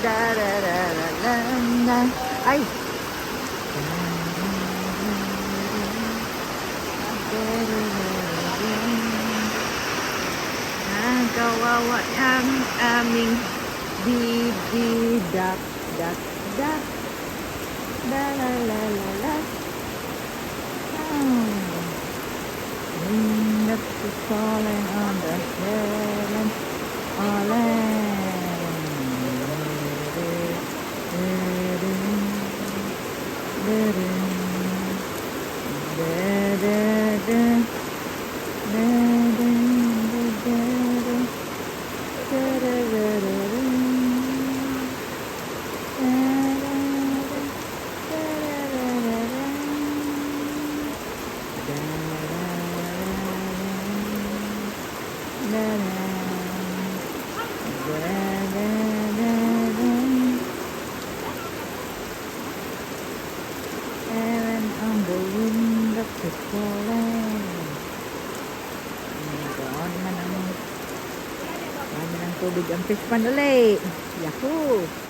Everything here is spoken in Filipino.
Dararararam. Ay! Ang kawawa ang aming bibi. Dak, dak, dak. Da-la-la-la-la. Wind is falling on the heaven. And on the wind of the falling. Doon man ang tubig ang fish pan ulit. Yahoo!